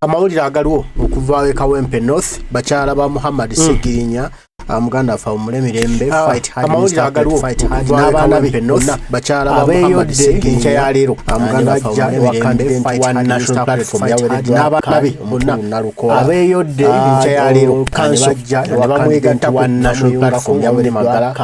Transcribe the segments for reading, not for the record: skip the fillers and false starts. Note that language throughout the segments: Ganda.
Amawulire agaliwo okuva e Kawempe North Bakyala ba Muhammad Ssegirinya muganda fa mulemirembe fight hard amawulire agaliwo n'abaana be North Bakyala ba Muhammad Ssegirinya ya leero muganda fa mulemirembe fight hard national platform yawereddwa n'abaana be Nalukoola abeyodde ya leero kansojja bamwegatta ku national platform yawereddwa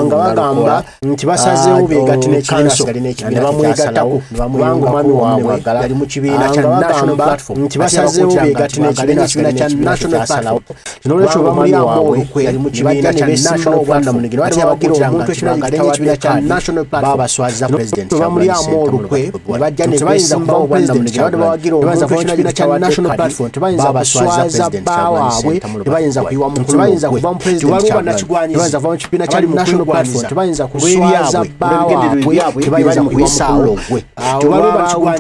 nga bagamba nti basazeewo beegatte n'ekibiina ne bamwegattako kubanga omwami waabwe yali mu kibiina kya national platform nti basazeewo beegatte n'ekibiina kya national platform kino olwekyo bamuli amolukwe yali mu kibiina kya national platform ate abagira omuntu ekibiina kya national platform babaswaza president bamuli amolukwe ne bajja ne bayinza kubawo president abadde bawagira omuntu ekibiina kya national platform tebayinza baswaza bawaabwe tebayinza kuyiwa mu tebayinza kuva mu president tebayinza kuva mu kibiina kya national platform tebayinza kuswaza bawaabwe tebayinza kuyisaawo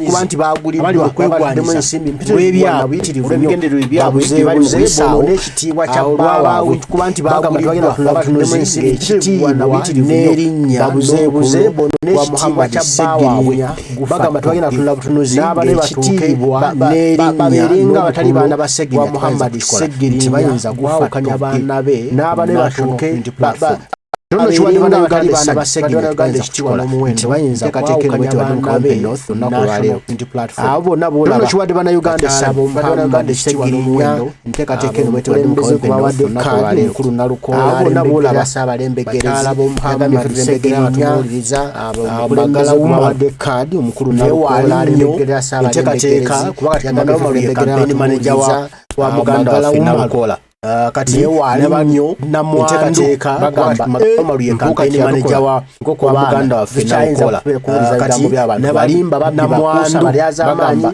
kuba nti baguliddwa kwegwanyiza ensimbi mpitirivu olw'ebigendererwa byabwe bali mu kuyisaawo n'ekitiibwa kya bawaabwe kuba nti baguliddwa batunulemu ensimbi ekitiibwa n'erinnya n'obuzeebuze n'ekitiibwa kya bawaabwe bagamba tebagenda kutunula butunuzi ekitiibwa n'erinnya abatali baana ba Ssegirinya Muhammad Ssegirinya tebayinza kufaakanya abaana be n'abaana be batuuke Tono chwadi bana bakali bana Ssegirinya Uganda ekitiibwa n'omuwendo tebayinza kuwaukanya abaana be olunaku lwaleero abo nabo olaba chwadi bana Uganda sabo bana Uganda ekitiibwa n'omuwendo nteekateeka eno bwetulembeze kubawadde kadi mukulu Nalukoola abo nabo olaba Ssaabalembegerezi Muhammad Ssegirinya Magala kubawadde kadi omukulu Nalukoola nteekateeka kubanga yagambye Ssegirinya manager wa muganda waffe Nalukoola kati nabanyo namwanteekateeka bagamba amaluye kampeni manager wa nkoko muganda waffe Nalukoola kati nabalimba babamwandu balyazaamaanyi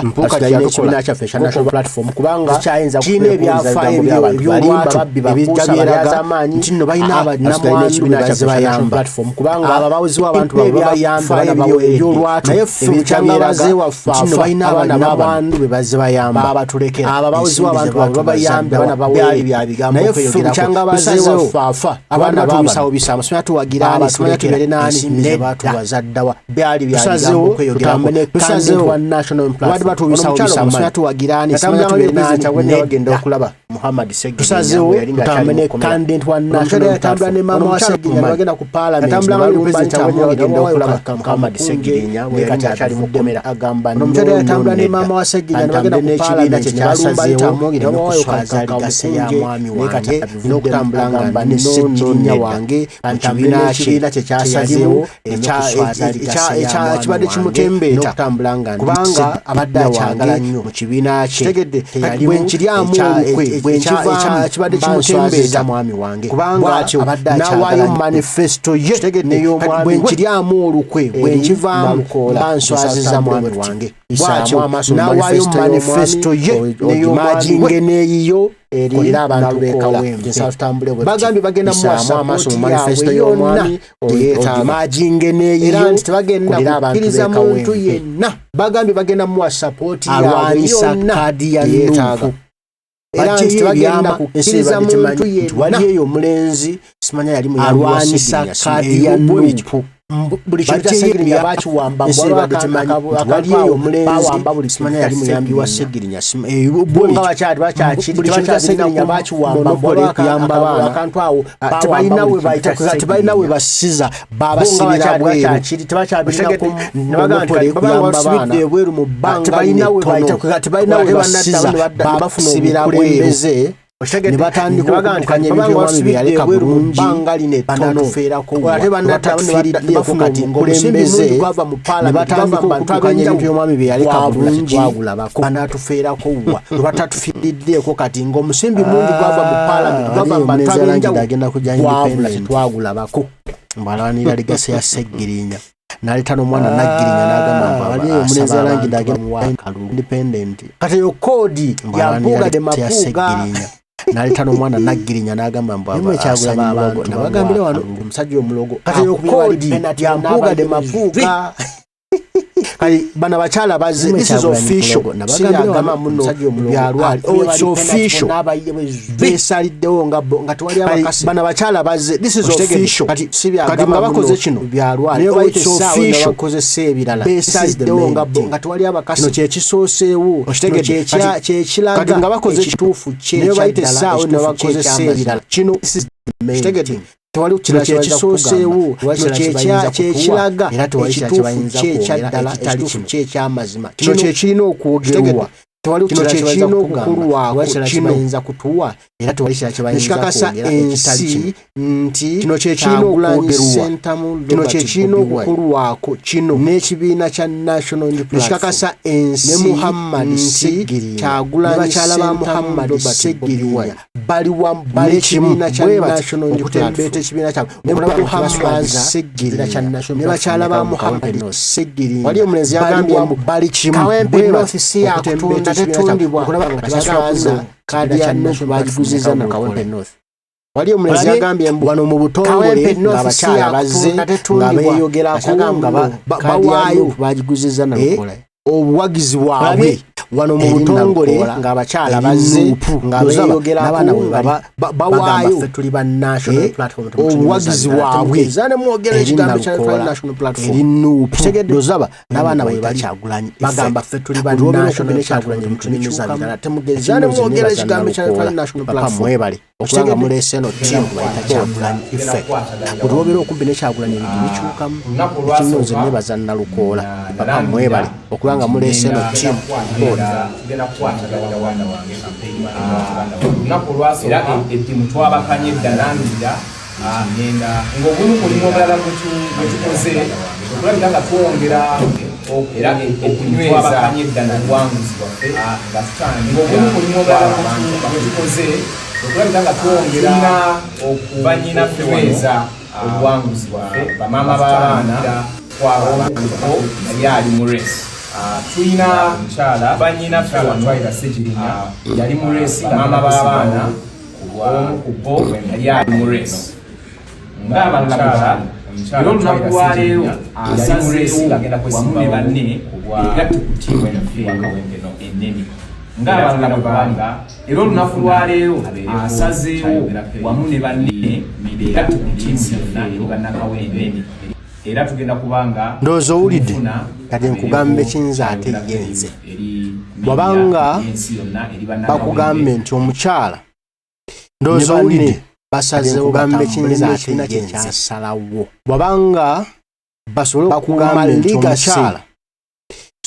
mpuka kya ekibiina kyaffe kya national platform kubanga kiina ebyafaayo eby'olwatu ebijja byeraga nti nno balina namwandu bebaze bayamba platform kubanga ababawozi w'abantu babayamba eby'olwatu naye ffe kyabyeraga nti nno balina namwandu bebaze bayamba abatulekera ababawozi w'abantu babayamba byali byabigambo kweyogera cyangwa bazeewo fafa abana babisawo bisamo simanya tuwagirani simanya tubere nani ne batubazaddawa byali byabigambo kweyogera tusazeewo national platform wadi batubisawo bisamo simanya tuwagirani simanya tubere nani negenda okulaba Muhammad Ssegirinya tusazeewo tutamene candidate wa national yatambula ne mama wa Ssegirinya bagenda ku parliament president agenda okulaba Muhammad Ssegirinya wekati akyali mu ggomera agamba n'omukyala yatambula ne mama wa Ssegirinya bagenda ku parliament kyasazeewo Begase ya mwami wange n'okutambula nga ne Ssegirinya wange ekibiina kye kyasazeewo ekibadde kimutembeeta n'okutambula nga kubanga abadde akyagala nnyo mu kibiina kye tegedde bwe nkiryamu olukwe bwe nkivaamu ekibadde kimutembeeta mwami wange kubanga n'awaayo manifesto ye n'ey'omwami bwe nkiryamu olukwe bwe nkivaamu banswaziza mwami wange bw'atyo n'awaayo manifesto ye n'ey'omwami neeyiyo era abantu Kawempe bagambye bagenda mu manifesto y'omwami majinge neeyiyo tebagenda kukkiriza muntu yenna bagambye bagenda mu support alwanyisa kadi ya Nup era nti tebagenda kukkiriza muntu yenna waliyo omulenzi simanya yali mu alwanyisa kadi ya Nup buli kintu kya Ssegirinya bakiwamba waliyo omulenzi simanya yali muyambi wa Ssegirinya bonga bakyali buli kintu kya Ssegirinya bakiwamba okuyamba abaana akantu awo tebalina we basiza babasibira bweru tebakyabirinakomubanga ebweru mu bbanga tebalina we basiza babasibira bweru ne batandika okukanya eby'omwami bye yaleka bulungi banatufeerako ate banatufiiriddeko kati ng'omukulembeze ne batandika okukanya eby'omwami bye yaleka bulungi banatufeerako wa batatufiiriddeko kati ng'omusimbi mungi gwava mu paalamenti gwava mu bantu ab'enjawulo wabula tetwagulabako mbalwanira ligase ya Ssegirinya naleta n'omwana Naggirinya n'agamba wali omulenzi alangi ndagenda mu wakalu independent kati yo kodi ya mpuuga de mapuuga naleta n'omwana Naggirinya n'agamba mbu asaba abantu nabagambire wano omusajja omulogo kati yo kodi ya mpuuga de mapuuga kali bana bakyala bazze this is official siyagama muno byalwali it's official besaliddewo nga tewali abakase bana bakyala bazze this is official kati siyagama bakoze kino byalwali it's official bakozesa ebirala besaliddewo nga tewali abakase kino kyekisooseewo kyekiraga kati nga bakoze ekituufu kyekyaddala bakozesa ebirala kino tewali kyekisooseewo kyekiraga ekituufu kyekyaddala ekituufu kyekyamazima kino kyekirina okwogerwa tewali kyekirina okukolwako kino bayinza kutuwa era tewali kyekikakasa ensi nti kino kyekirina okwogerwa kino kyekirina okukolwako kino n'ekibiina kya National Unity Platform kikakasa ensi ne Muhammad Kyagulanyi bakyala ba Muhammad Ssegirinya bali n'ekibiina kya National Unity Platform ekibiina kya Muhammad Ssegirinya ne bakyala ba Muhammad Ssegirinya wali omulenzi yagambye bali kimu Kawempe North si yakutunda tetundibwa bakyala kadi ya Nup bagiguziza na Kawempe North wali omulenzi yagambye wano mu butongole ng'abakyala bazze nga beeyogerako nga bawaayo bagiguziza na Lukola obuwagizi bwabwe wano mu butongole ng'abakyala bazze nga beeyogerako nga bawaayo tuli ba National Platform obuwagizi bwabwe zane mwogera ekigambo kya National Platform eri Nup tegedozaba n'abaana bwe Bakyagulanyi bagamba ffe tuli ba National Kyagulanyi ebitunimiza birala temugezi zane mwogera ekigambo kya National Platform mwebale okutanga mulese no timu bayita Kyagulanyi ife kutwobera okumbi ne Kyagulanyi ebintu bikyukamu ekinoze nebaza Nalukoola papa mwebale okubanga mulese no timu tugenda kukwataganya wana wange olunaku olwasooka ettiimu twabakanye ddalangirira ngenda ng'ogumu kulimu omulala gwetukoze okulabira nga twongera era ettiimu twabakanye ddala obuwanguzi bwaffe nga tutandika ng'ogumu kulimu omulala gwetukoze okulabira nga twongera okubanyina tuweza obuwanguzi bwaffe bamaama b'abaana twabaomuko yali ali mu resi tuyina omukyala banyina ffe wano Ssegirinya yali mu resi maama b'abaana omu ku bo yali ali mu resi ng'abakyala era olunaku lwaleero asazeewo wamu ne banne egatte ku ttiimu yaffe ennene ng'abalala kubanga era olunaku lwaleero asazeewo wamu ne banne egatte ku ttiimu yaffe bannakawempe era tugenda kubanga ndowooza owulidde kati nkugambe kiyinza ate yenze wabanga bakugambe nti omukyala ndowooza owulidde basazeewo kugambe kiyinza ate yenze wabanga basobole okukuuma ligasyala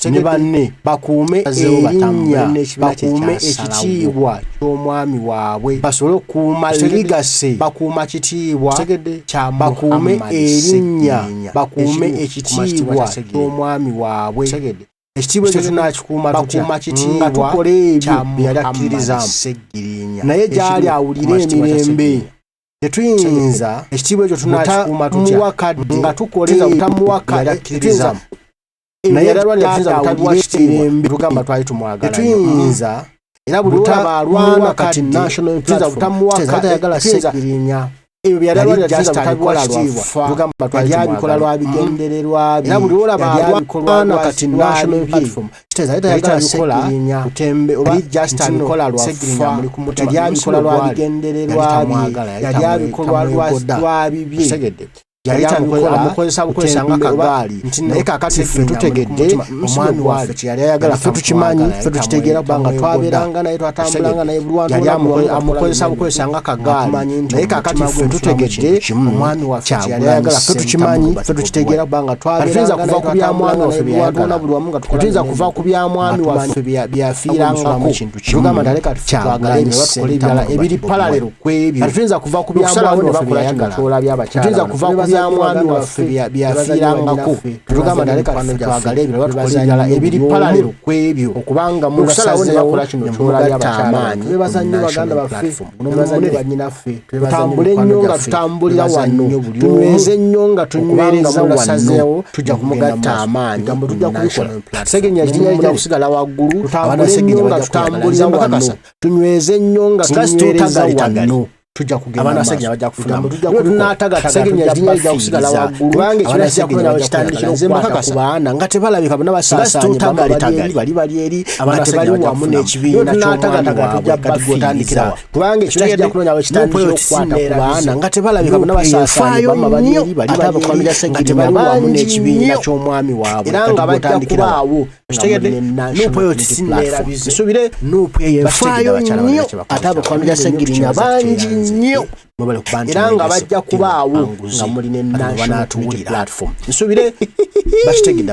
ne banne bakuume erinnya bakuume ekitiibwa ky'omwami waabwe basobole okukuuma ligase bakuuma kitiibwa bakuume erinnya bakuume ekitiibwa ky'omwami waabwe ekitiibwa ekyo tunakikuuma bakuuma kitiibwa tukola ebyo byali akkiririzaamu naye gyali awulira emirembe tetuyinza ekitiibwa ekyo tunakikuuma tutya nga tukoleza butamuwa byali akkiririzaamu naye tugamba twali tumwagala tuyinza era buli olaba alwana kati National Platform Ssegirinya ebyo byalwatugamba twali abikola lwabigendererwa era buli olaba alwana kati National Platform tayagala Ssegirinya kutembe oba just abikola lwafa yali abikola lwabigendererwa yali abikola lwabibye yali amukozesa bukozesa ng'akagaali naye kaakati ffe tutegedde omwami waffe kyeyali ayagala ffe tukimanyi ffe tukitegeera kubanga twabeeranga naye twatambulanga naye buli yali amukozesa bukozesa ng'akagaali naye kaakati ffe tutegedde omwami waffe kyeyali ayagala ffe tukimanyi ffe tukitegeera kubanga twabeeranga kuva ku bya mwami waffe byayagala buli wamu nga tuyinza kuva ku bya mwami waffe byafiirangako tugamba ntaleka twagala ebyo batukola ebirala ebiri palalero ku ebyo tuyinza kuva ku bya mwami waffe byayagala tuyinza kuva ku bya mwami waffe byafiirangako tugamba naleka twagala ebyo batukola ebirala ebiri palalero ku ebyo okubanga mukusalawo ne bakola kino kyolabyata amaanyi twebaza nnyo baganda baffe ne bannyinaffe tutambule nnyo nga tutambulira wano tunyweze nnyo nga tunywereza wano tujja kumugatta amaanyi tujja kubikola Ssegirinya ekitinya kijja kusigala waggulu tutambule nnyo nga tutambulira wano tunyweze nnyo nga tunywereza wano tujja kugenda abana Ssegirinya bajja kufuna tunataga Ssegirinya ejja kusigala waggulu kubanga ekibala kijja kukola bakitandikira okukwata ku baana nga tebalabika bonna basaasaanye bali eri nga tebali wamu n'ekibiina ky'omwami kati gw'otandikira kubanga ekibala kijja kukola bakitandikira okukwata ku baana nga tebalabika bonna basaasaanye bali eri nga tebali wamu n'ekibiina ky'omwami waabwe era nga bajja kubaawo nsubire yefaayo nnyo ate abakwami ba Ssegirinya bangi nnyo era nga bajja kubaawo nga mulina national platform nsubire bakitegedde